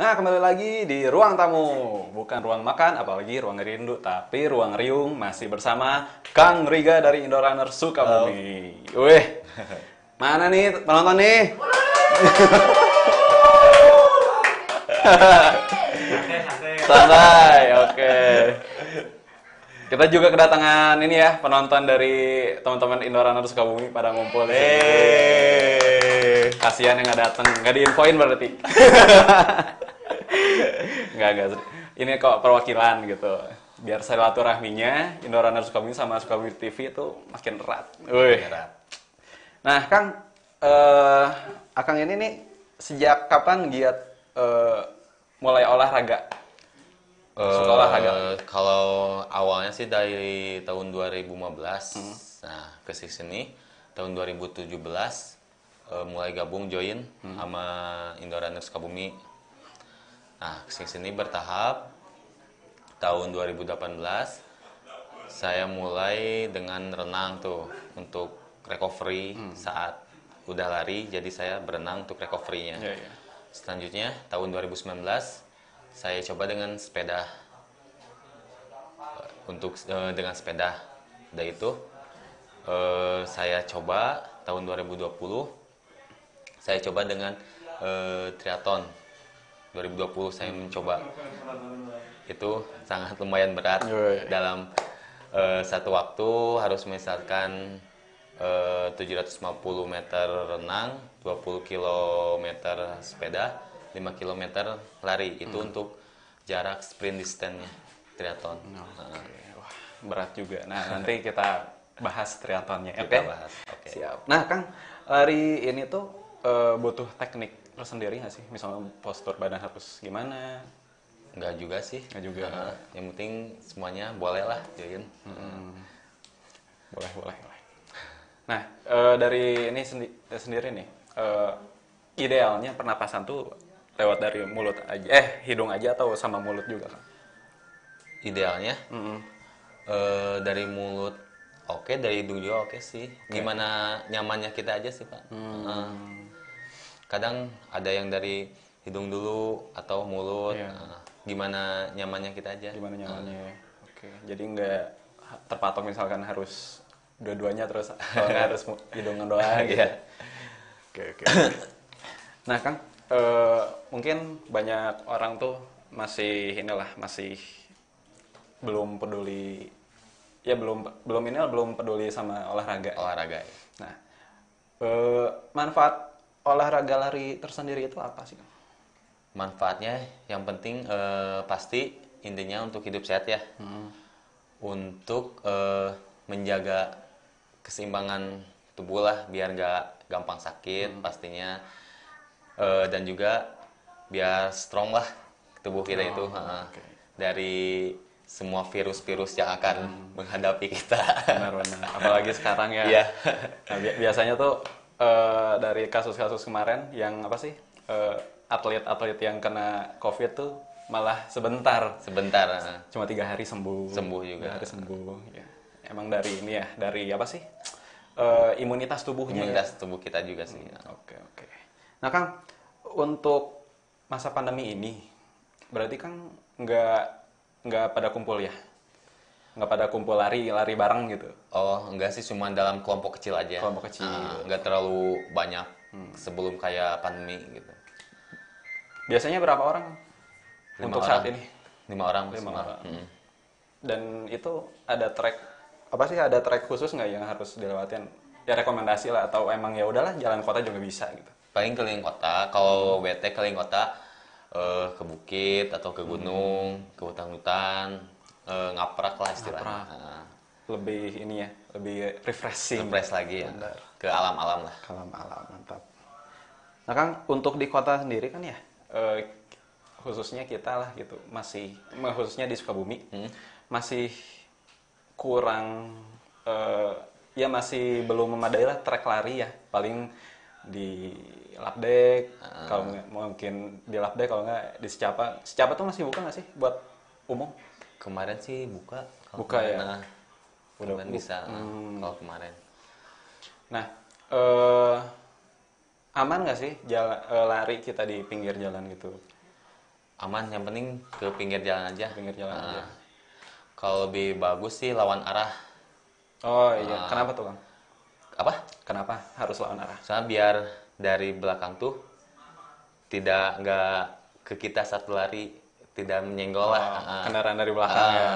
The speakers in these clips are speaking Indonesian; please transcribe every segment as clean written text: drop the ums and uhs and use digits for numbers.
Nah, kembali lagi di ruang tamu. Bukan ruang makan, apalagi ruang rindu, tapi ruang riung masih bersama Kang Riga dari Indorunner Halo. Sukabumi. Wih, mana nih penonton nih? Santai, oke. Kita juga kedatangan ini ya, penonton dari teman-teman Indorunner Sukabumi pada ngumpul di sini. Kasihan yang nggak datang, nggak diinfoin berarti. Enggak. Ini kok perwakilan gitu. Biar silaturahminya Indorunner Sukabumi sama Sukabumi TV itu makin erat. Wih. Nah, Kang, Akang ini nih sejak kapan giat eh, mulai olahraga? Suka olahraga lagi? Kalau awalnya sih dari tahun 2015. Nah, ke sini tahun 2017 mulai gabung join sama Indorunner Sukabumi. Nah, ke sini bertahap. Tahun 2018 saya mulai dengan renang tuh untuk recovery saat udah lari, jadi saya berenang untuk recovery-nya. Iya, iya. Selanjutnya tahun 2019 saya coba dengan sepeda dengan sepeda. Udah itu saya coba tahun 2020 saya coba dengan triathlon. 2020 saya mencoba. Itu sangat lumayan berat Wih. dalam satu waktu harus misalkan 750 meter renang, 20 kilometer sepeda, 5 kilometer lari. Itu untuk jarak sprint distance-nya triathlon. Oke. Wah, berat juga. Nah, nanti kita bahas triathlonnya. Kita Oke? bahas. Oke. Siap. Nah, Kang, lari ini tuh butuh teknik tersendiri nggak sih? Misalnya postur badan harus gimana? Enggak juga sih. Nggak juga. Yang penting semuanya boleh lah join. Boleh. Nah, dari ini sendiri nih, idealnya pernapasan tuh lewat dari mulut aja, hidung aja atau sama mulut juga, Kang? Idealnya dari mulut oke, dari hidung juga oke sih. Gimana nyamannya kita aja sih, Pak. Kadang ada yang dari hidung dulu atau mulut. Iya. Gimana nyamannya kita aja. Gimana nyamannya? Oke, jadi nggak terpatok misalkan harus dua-duanya terus, kalau nggak harus hidungan doang gitu. Iya. Oke. Nah, Kang, mungkin banyak orang tuh masih belum peduli, ya belum peduli sama olahraga. Olahraga. Nah, manfaat olahraga lari tersendiri itu apa sih, Kang? Manfaatnya yang penting pasti intinya untuk hidup sehat ya. Untuk menjaga keseimbangan tubuh lah biar nggak gampang sakit pastinya. Dan juga biar strong lah tubuh kita itu oke. dari semua virus-virus yang akan menghadapi kita. Benar. Apalagi sekarang ya. Iya. Nah, biasanya tuh dari kasus-kasus kemarin yang apa sih, atlet-atlet yang kena COVID tuh malah sebentar, Sebentar cuma 3 hari sembuh. sembuh juga. 3 hari sembuh. Ya. Emang dari ini ya, dari apa sih, imunitas tubuhnya. Imunitas tubuh kita juga sih. Oke. Nah, Kang, untuk masa pandemi ini, berarti kan nggak pada kumpul ya? Nggak pada kumpul lari bareng gitu? Oh, enggak sih, cuma dalam kelompok kecil aja. Kelompok kecil. Enggak terlalu banyak sebelum kayak pandemi gitu. Biasanya berapa orang Lima untuk orang. saat ini? 5 orang 5 maksimal. orang. Dan itu ada ada track khusus nggak yang harus dilewatin? Ya rekomendasi lah, atau emang ya udahlah jalan kota juga bisa gitu? Paling keliling kota, kalau BT keliling kota ke bukit atau ke gunung, ke hutan-hutan, ngaprak lah istilahnya. Ngaprak. Lebih ini ya, lebih refreshing. Refresh lagi ya, Benar. ke alam-alam lah. Alam, mantap. Nah, Kang, untuk di kota sendiri kan ya, khususnya kita lah gitu, khususnya di Sukabumi, masih kurang, ya masih belum memadai lah trek lari ya. Paling di Lapdek, kalau nggak mungkin di Lapdek, kalau nggak di Secapa tuh masih buka nggak sih buat umum? Kemarin sih buka. Kalau Buka kemarin, ya? Udah kemarin bisa. Kalau kemarin. Nah, aman nggak sih lari kita di pinggir jalan gitu? aman, yang penting ke pinggir jalan aja. Pinggir jalan aja. Kalau lebih bagus sih lawan arah. Oh iya, kenapa tuh Kang? Apa? Kenapa harus lawan arah? Soalnya biar dari belakang tuh nggak ke kita saat lari, tidak menyenggol lah. Kendaraan dari belakang ya.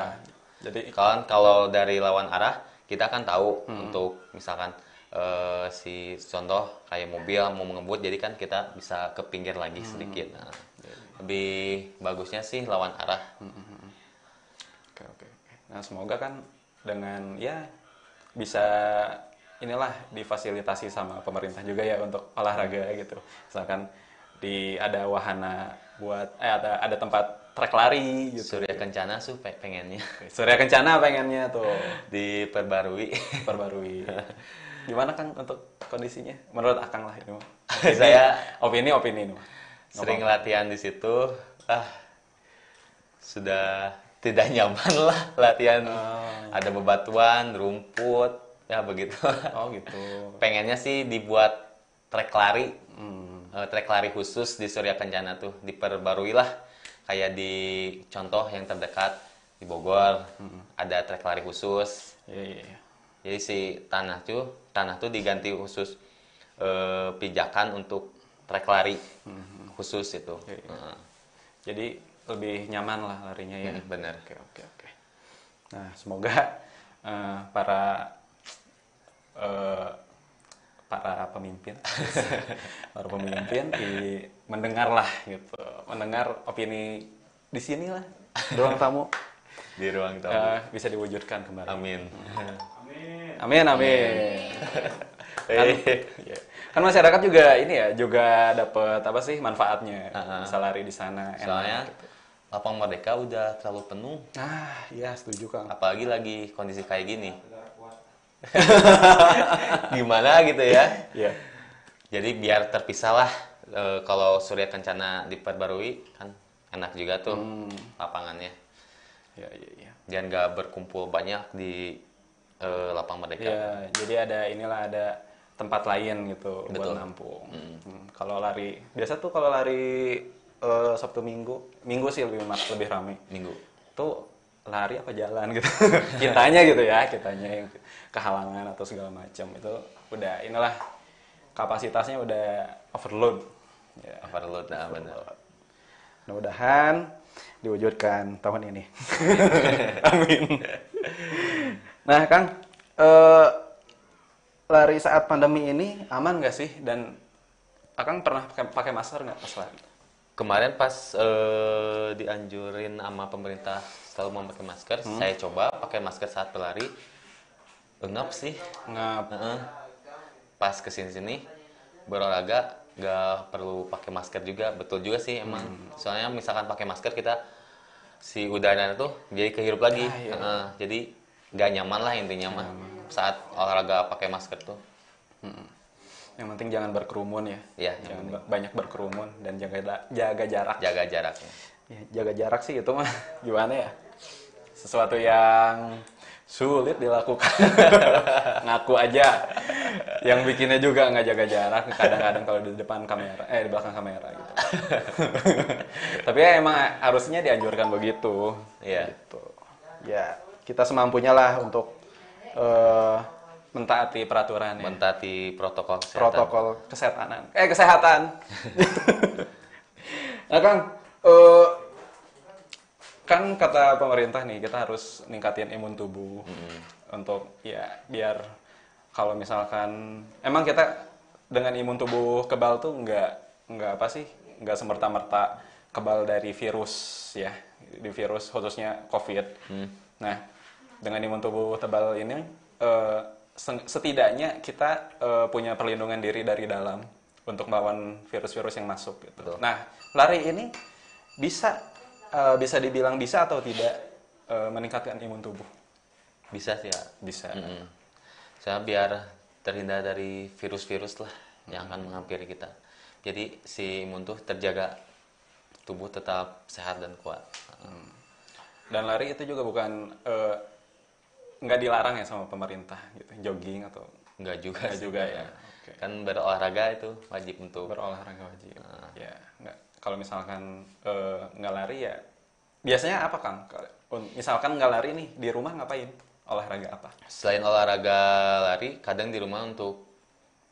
Jadi Kalau dari lawan arah kita kan tahu untuk misalkan si contoh kayak mobil mau ngebut, jadi kan kita bisa ke pinggir lagi sedikit. Nah, lebih bagusnya sih lawan arah. Oke. Nah, semoga kan dengan ya bisa inilah difasilitasi sama pemerintah juga ya untuk olahraga gitu. Misalkan ada wahana buat ada tempat trek lari gitu. Surya Kencana pengennya Surya Kencana pengennya tuh diperbarui. Gimana Kang untuk kondisinya? Menurut Akang lah ini. Saya opini ini. Sering latihan di situ, sudah tidak nyaman lah latihan. Ada bebatuan, rumput, ya begitu. Oh gitu. Pengennya sih dibuat trek lari, trek lari khusus di Surya Kencana tuh diperbarui lah. Kayak di contoh yang terdekat di Bogor, ada trek lari khusus. Iya. Jadi si tanah tuh diganti khusus pijakan untuk trek lari khusus itu. Iya. Jadi lebih nyaman lah larinya ya. Bener. Oke. Nah, semoga para pemimpin mendengar lah gitu, mendengar opini di sini lah, ruang tamu Di ruang tamu. bisa diwujudkan kembali. Amin. Amin. Kan masyarakat juga ini ya, juga dapat apa sih manfaatnya bisa lari di sana. Soalnya enak, gitu. Lapang Merdeka udah terlalu penuh. Iya setuju Kang. Apalagi lagi kondisi kayak gini. Gimana gitu ya. Iya. Jadi biar terpisah lah. Kalau Surya Kencana diperbarui kan enak juga tuh lapangannya. Iya. Jangan nggak berkumpul banyak di Lapang Merdeka. Iya, jadi ada tempat lain gitu. Betul. Buat nampung. Kalau lari Sabtu Minggu sih lebih ramai. Minggu. Tuh lari apa jalan gitu. kitanya yang kehalangan atau segala macam itu udah inilah kapasitasnya udah overload. Ya, Overload, benar. mudah-mudahan diwujudkan tahun ini. Amin. Nah, Kang, lari saat pandemi ini aman nggak sih? Dan Akang pernah pakai masker nggak pas lari? Kemarin pas dianjurin sama pemerintah selalu memakai masker, saya coba pakai masker saat berlari. Ngap sih. Ngap. Pas kesini-sini berolahraga nggak perlu pakai masker juga. Betul juga sih emang. Soalnya misalkan pakai masker kita si udara tuh jadi kehirup lagi. Iya. Jadi nggak nyaman lah intinya mah saat olahraga pakai masker tuh. Yang penting jangan berkerumun ya. Iya, Jangan banyak berkerumun dan jaga jarak. Jaga jaraknya. Ya, jaga jarak sih itu mah gimana ya? Sesuatu yang sulit dilakukan. Ngaku aja. Yang bikinnya juga nggak jaga jarak. Kadang-kadang kalau di depan kamera, di belakang kamera gitu. Tapi ya emang harusnya dianjurkan begitu. Iya. Gitu. Ya, kita semampunya lah untuk mentaati peraturan ya. Mentaati protokol kesehatan. Protokol kesehatan. Nah, Kang, kan kata pemerintah nih kita harus ningkatin imun tubuh untuk ya biar kalau misalkan emang kita dengan imun tubuh kebal tuh nggak semerta-merta kebal dari virus ya, di virus khususnya COVID. Nah, dengan imun tubuh tebal ini setidaknya kita punya perlindungan diri dari dalam untuk melawan virus-virus yang masuk gitu. Betul. Nah, lari ini bisa dibilang bisa atau tidak meningkatkan imun tubuh? Bisa sih ya. Bisa. Soalnya biar terhindar dari virus-virus lah yang akan menghampiri kita. Jadi si imun tuh terjaga, tubuh tetap sehat dan kuat. Dan lari itu juga bukan nggak dilarang ya sama pemerintah gitu, jogging atau Enggak juga nggak sih. juga ya. Oke. Kan berolahraga itu wajib untuk Berolahraga wajib. Ya, nggak. kalau misalkan nggak lari ya biasanya apa Kang? Misalkan nggak lari nih di rumah ngapain? Olahraga apa? Selain olahraga lari, kadang di rumah untuk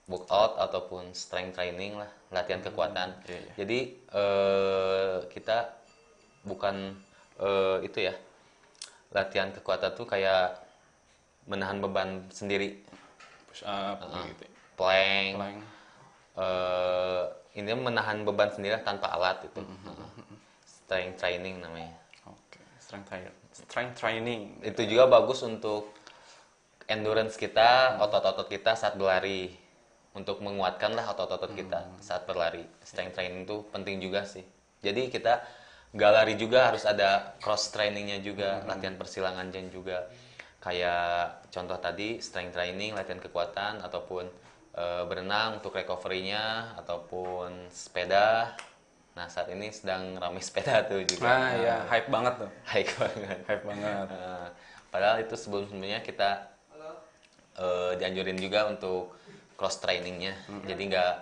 workout ataupun strength training lah, latihan kekuatan. Iya, iya. Jadi kita bukan itu ya, latihan kekuatan tuh kayak menahan beban sendiri, Push up gitu. plank, Plank. ini menahan beban sendiri tanpa alat itu. Strength training namanya. Oke, strength training. Itu juga bagus untuk endurance kita, otot-otot kita saat berlari. Untuk menguatkan lah otot-otot kita saat berlari. Strength training itu penting juga sih. Jadi kita nggak lari juga harus ada cross trainingnya juga, latihan persilangan juga. Kayak contoh tadi strength training, latihan kekuatan, ataupun berenang untuk recovery-nya, ataupun sepeda. Nah saat ini sedang ramai sepeda tuh juga. Nah, ya hype banget tuh. Hype banget. Hype banget. Padahal itu sebelum-sebelumnya kita dianjurin juga untuk cross trainingnya, jadi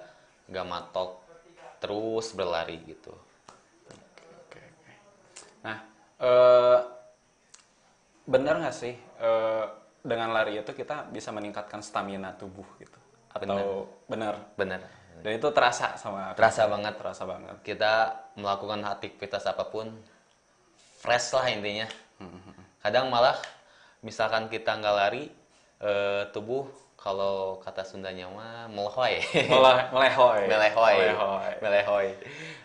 nggak matok terus berlari gitu. Oke. Nah, benar nggak sih dengan lari itu kita bisa meningkatkan stamina tubuh gitu? Atau benar? Bener. Dan itu terasa sama Terasa banget. terasa banget. Kita melakukan aktivitas apapun fresh lah intinya. Kadang malah misalkan kita nggak lari, tubuh kalau kata Sundanya mah melehoy. Melehoy. Melehoy.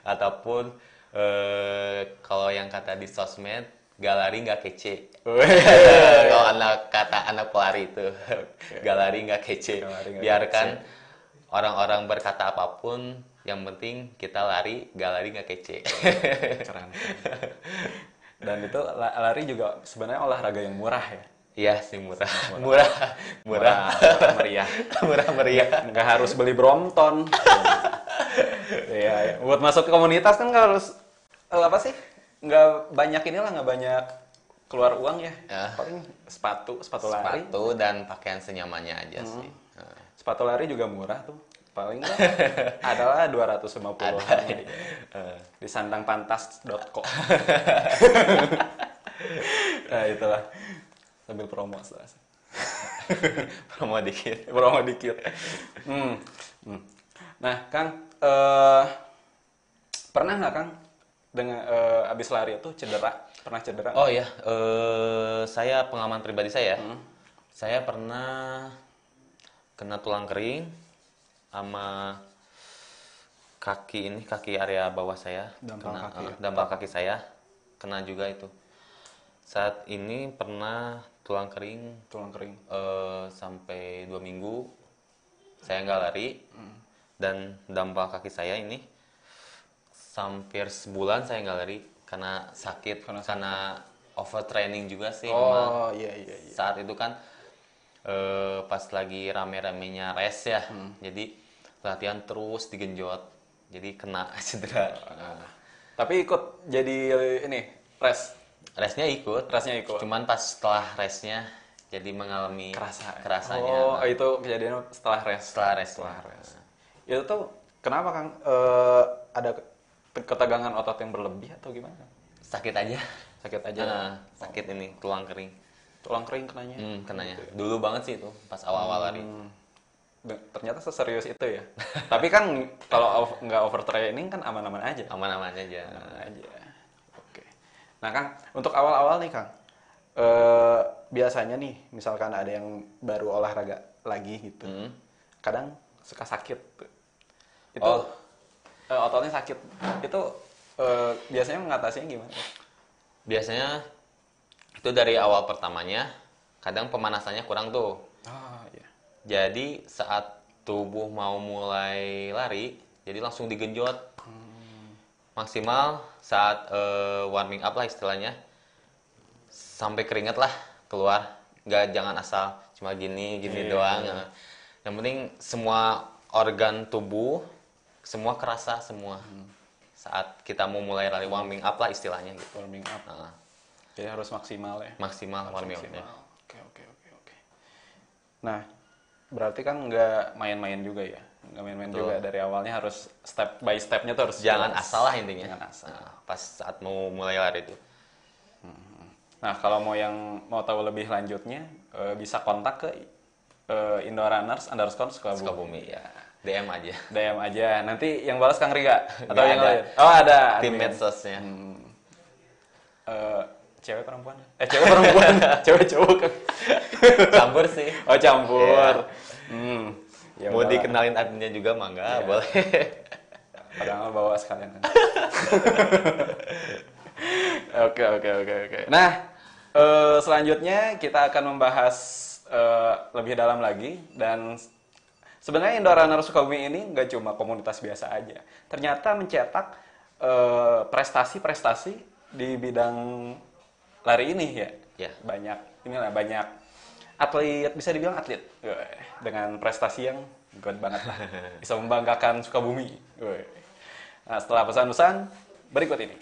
Ataupun kalau yang kata di sosmed, gak lari gak kece. Kalau kata anak pelari itu, gak lari gak kece. Biarkan orang-orang berkata apapun, yang penting kita lari gak kece. Keren. Dan itu lari juga sebenarnya olahraga yang murah ya. Iya sih murah Meriah. murah meriah. Nggak harus beli Brompton. Iya, ya. Buat masuk ke komunitas kan nggak harus apa sih? Nggak banyak nggak banyak keluar uang ya. Paling sepatu lari. Sepatu dan pakaian senyamannya aja sih. Sepatu lari juga murah tuh. Paling nggak adalah 250-an di sandangpantas.co. Nah, itulah. Sambil promo setelah. Promo dikit. Nah, Kang, pernah nggak Kang dengan abis lari itu cedera? Pernah cedera? Oh ya, saya pengalaman pribadi saya. Saya pernah kena tulang kering sama kaki area bawah saya, dampal kaki saya kena juga itu. Saat ini pernah tulang kering sampai 2 minggu saya nggak lari, dan dampal kaki saya ini hampir sebulan saya nggak lari karena sakit, karena overtraining juga sih. Iya. Saat itu kan pas lagi rame-ramenya race ya, jadi latihan terus digenjot, jadi kena cedera. Tapi ikut jadi ini Race-nya ikut. Cuman pas setelah race-nya jadi mengalami kerasanya. Itu kejadian setelah race. Setelah race. Itu tuh kenapa Kang? Ada ketegangan otot yang berlebih atau gimana? Sakit aja. Sakit ini tulang kering. Tulang kering kenanya? Kenanya. Dulu banget sih itu pas awal-awal lari. Ternyata seserius itu ya. Tapi kan kalau nggak overtraining kan aman-aman aja. Aman-aman aja. Oke. Nah Kang, untuk awal-awal nih Kang, biasanya nih misalkan ada yang baru olahraga lagi gitu, kadang suka sakit. Itu ototnya sakit. Itu biasanya mengatasinya gimana? Biasanya itu dari awal pertamanya, kadang pemanasannya kurang tuh. Iya. Jadi saat tubuh mau mulai lari, jadi langsung digenjot. Maksimal saat warming up lah istilahnya, sampai keringet lah keluar. Jangan asal cuma gini doang. Yang penting semua organ tubuh semua kerasa semua. Saat kita mau mulai lari, warming up lah istilahnya gitu. Warming up. Jadi harus maksimal ya. Maksimal warming up-nya. Oke. Nah, berarti kan nggak main-main juga ya. nggak main-main Betul. juga dari awalnya, harus step by stepnya tuh harus Jangan jelas. asal lah intinya. Jangan asal. Nah, pas saat mau mulai lari itu. Nah, kalau mau tahu lebih lanjutnya, bisa kontak ke Indorunners_Sukabumi. Sukabumi. Ya. DM aja. DM aja. Nanti yang balas Kang Riga atau Nggak yang ada. lain? Oh, ada. Tim admin. medsosnya. Cewek perempuan? Cewek perempuan. Cewek cowok kan. Campur sih. Oh, campur. Ya Mau udahlah. dikenalin adminnya juga mangga, Iya. boleh. Padahal bawa sekalian kan. Oke. Nah, selanjutnya kita akan membahas lebih dalam lagi, dan sebenarnya Indorunner Sukabumi ini nggak cuma komunitas biasa aja. Ternyata mencetak prestasi-prestasi di bidang lari ini ya. Ya. Banyak atlet, bisa dibilang atlet. Dengan prestasi yang good banget lah. Bisa membanggakan Sukabumi. Nah, setelah pesan-pesan berikut ini.